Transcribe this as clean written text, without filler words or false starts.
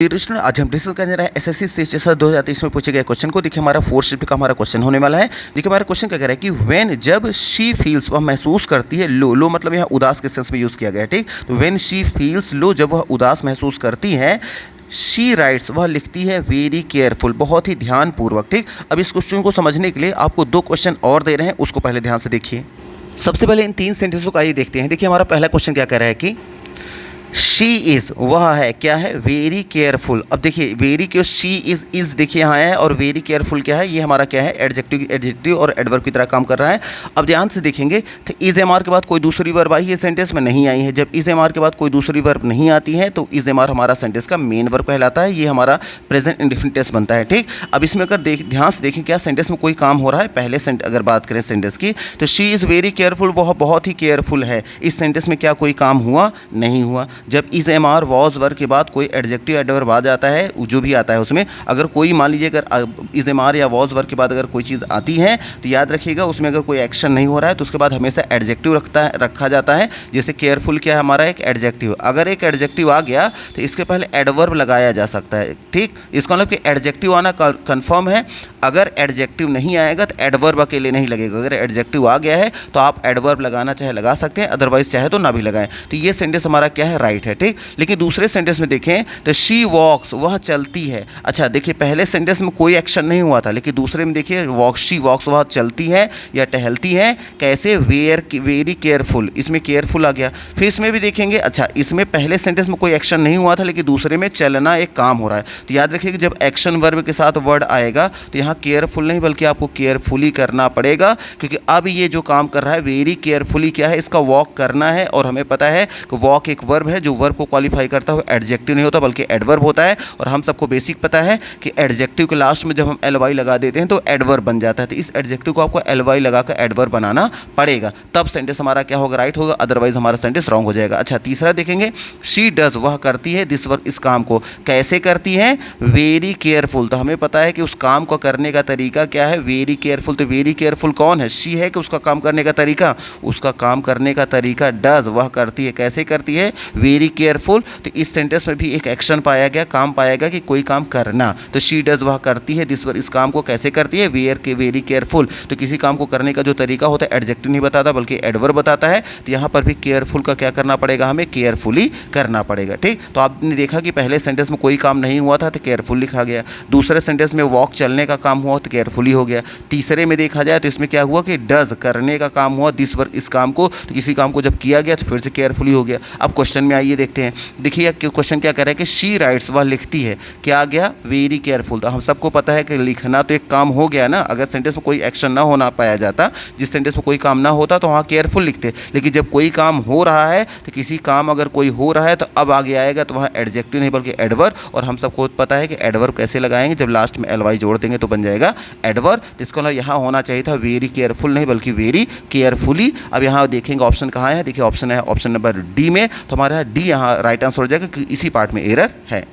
कृष्ण आज हम डिस्कस करने रहे हैं एसएससी सीजीएल 2023 में पूछे गए क्वेश्चन को। देखिए हमारा फोर्थ शिफ्ट का हमारा क्वेश्चन होने वाला है। देखिए हमारा क्वेश्चन क्या कह रहा है कि व्हेन जब शी फील्स वह महसूस करती है लो, लो मतलब यहाँ उदास के सेंस में यूज़ किया गया है, ठीक। तो व्हेन शी फील्स लो, जब वह उदास महसूस करती है, शी राइट्स वह लिखती है वेरी केयरफुल बहुत ही ध्यानपूर्वक, ठीक। अब इस क्वेश्चन को समझने के लिए आपको दो क्वेश्चन और दे रहे हैं, उसको पहले ध्यान से देखिए। सबसे पहले इन तीन सेंटेंसों का आइए देखते हैं। देखिए हमारा पहला क्वेश्चन क्या कह रहा है कि शी इज़ वह है, क्या है, वेरी केयरफुल। अब देखिए वेरी क्यों, शी इज़ देखिए यहाँ है, और वेरी केयरफुल क्या है, ये हमारा क्या है, एडजेक्टिव और एडवर्ब की तरह काम कर रहा है। अब ध्यान से देखेंगे तो इज़ एम आर के बाद कोई दूसरी वर्ब आई है सेंटेंस में, नहीं आई है। जब इज़ एम आर के बाद कोई दूसरी वर्ब नहीं आती है तो इज़ एम आर हमारा सेंटेंस का मेन वर्ब कहलाता है। ये हमारा प्रेजेंट इंडेफिनिट टेंस बनता है, ठीक। अब इसमें अगर ध्यान से देखें क्या सेंटेंस में कोई काम हो रहा है, पहले अगर बात करें सेंटेंस की तो शी इज़ वेरी केयरफुल वह बहुत ही केयरफुल है। इस सेंटेंस में क्या कोई काम हुआ, नहीं हुआ। जब is am are was verb के बाद कोई एडजेक्टिव एडवर्ब आ जाता है, जो भी आता है उसमें, अगर कोई मान लीजिए अगर इज़ एम आर या वॉज वर्ब के बाद अगर कोई चीज़ आती है तो याद रखिएगा उसमें अगर कोई एक्शन नहीं हो रहा है तो उसके बाद हमेशा एडजेक्टिव रखा जाता है। जैसे केयरफुल क्या है हमारा एक एडजेक्टिव, अगर एक एडजेक्टिव आ गया तो इसके पहले एडवर्ब लगाया जा सकता है, ठीक। इसका मतलब कि एडजेक्टिव आना कन्फर्म है। अगर एडजेक्टिव नहीं आएगा तो एडवर्ब अकेले नहीं लगेगा। अगर एडजेक्टिव आ गया है तो आप एडवर्ब लगाना चाहे लगा सकते हैं, अदरवाइज चाहे तो ना भी लगाएं। तो ये सेंटेंस हमारा क्या है, राइट है, ठीक। लेकिन दूसरे सेंटेंस में देखें तो शी वॉक्स वह चलती है। अच्छा देखिए पहले सेंटेंस में कोई एक्शन नहीं हुआ था, लेकिन दूसरे में देखिए शी वॉक्स वह चलती है या टहलती है। कैसे, वेरी केयरफुल, इसमें केयरफुल आ गया। फिर इसमें भी देखेंगे, अच्छा इसमें पहले सेंटेंस में कोई एक्शन नहीं हुआ था लेकिन दूसरे में चलना एक काम हो रहा है। तो याद रखिए कि जब एक्शन वर्ब के साथ वर्ड आएगा तो यहाँ केयरफुल नहीं बल्कि आपको केयरफुली करना पड़ेगा, क्योंकि अब ये जो काम कर रहा है वेरी केयरफुली क्या है, इसका वॉक करना है। और हमें पता है कि वॉक एक वर्ब है, जो वर्ब को क्वालिफाई करता है एडजेक्टिव नहीं होता बल्कि एडवर्ब होता है। और हम सबको बेसिक पता है कि एडजेक्टिव के लास्ट में जब हम एल वाई लगा देते हैं तो एडवर्ब बन जाता है। तो इस एडजेक्टिव को आपको एल वाई लगाकर एडवर्ब बनाना पड़ेगा, तब सेंटेंस हमारा क्या होगा, राइट होगा, अदरवाइज हमारा सेंटेंस रॉन्ग हो जाएगा। अच्छा तीसरा देखेंगे, शी डज वह करती है दिस वर्क इस काम को। कैसे करती है, वेरी केयरफुल। तो हमें पता है कि उस काम को करने का तरीका क्या है, वेरी केयरफुल। तो वेरी केयरफुल कौन है, शी है, कि उसका काम करने का तरीका, उसका काम करने का तरीका डज वह करती है। कैसे करती है, वेरी केयरफुल। तो इस सेंटेंस में भी एक एक्शन पाया गया, काम पाया गया कि कोई काम करना। तो शी डज वह करती है दिस वर्क इस काम को। कैसे करती है, वेरी केयरफुल। तो किसी काम को करने का जो तरीका होता है एडजेक्टिव नहीं बताता बल्कि एडवर्ब बताता है। तो यहाँ पर भी केयरफुल का क्या करना पड़ेगा, हमें केयरफुली करना पड़ेगा, ठीक। तो आपने देखा कि पहले सेंटेंस में कोई काम नहीं हुआ था तो केयरफुल लिखा गया। दूसरे सेंटेंस में वॉक चलने का काम हुआ तो केयरफुली हो गया। तीसरे में देखा जाए तो इसमें क्या हुआ कि डज करने का काम हुआ, दिस वर्क इस काम को। तो किसी काम को जब किया गया तो फिर से केयरफुली हो गया। अब क्वेश्चन में आइए देखते हैं। देखिए क्वेश्चन क्या कह रहा है कि शी राइट्स वह लिखती है, क्या आ गया, वेरी केयरफुल। तो हम सबको पता है कि लिखना तो एक काम हो गया ना। अगर सेंटेंस में कोई एक्शन ना होना पाया जाता, जिस सेंटेंस में कोई काम ना होता तो वहाँ केयरफुल लिखते। लेकिन जब कोई काम हो रहा है तो किसी काम अगर कोई हो रहा है तो अब आगे आएगा तो वहाँ एडजेक्टिव नहीं बल्कि एडवर्ब। और हम सबको पता है कि एडवर्ब कैसे लगाएंगे, जब लास्ट में एल वाई जोड़ देंगे तो बन जाएगा एडवर्ब। तो इसको ना यहाँ होना चाहिए था वेरी केयरफुल नहीं बल्कि वेरी केयरफुली। अब यहाँ देखेंगे ऑप्शन कहाँ है, देखिए ऑप्शन है ऑप्शन नंबर डी में। तो हमारा डी यहाँ राइट आंसर हो जाएगा क्योंकि इसी पार्ट में एरर है।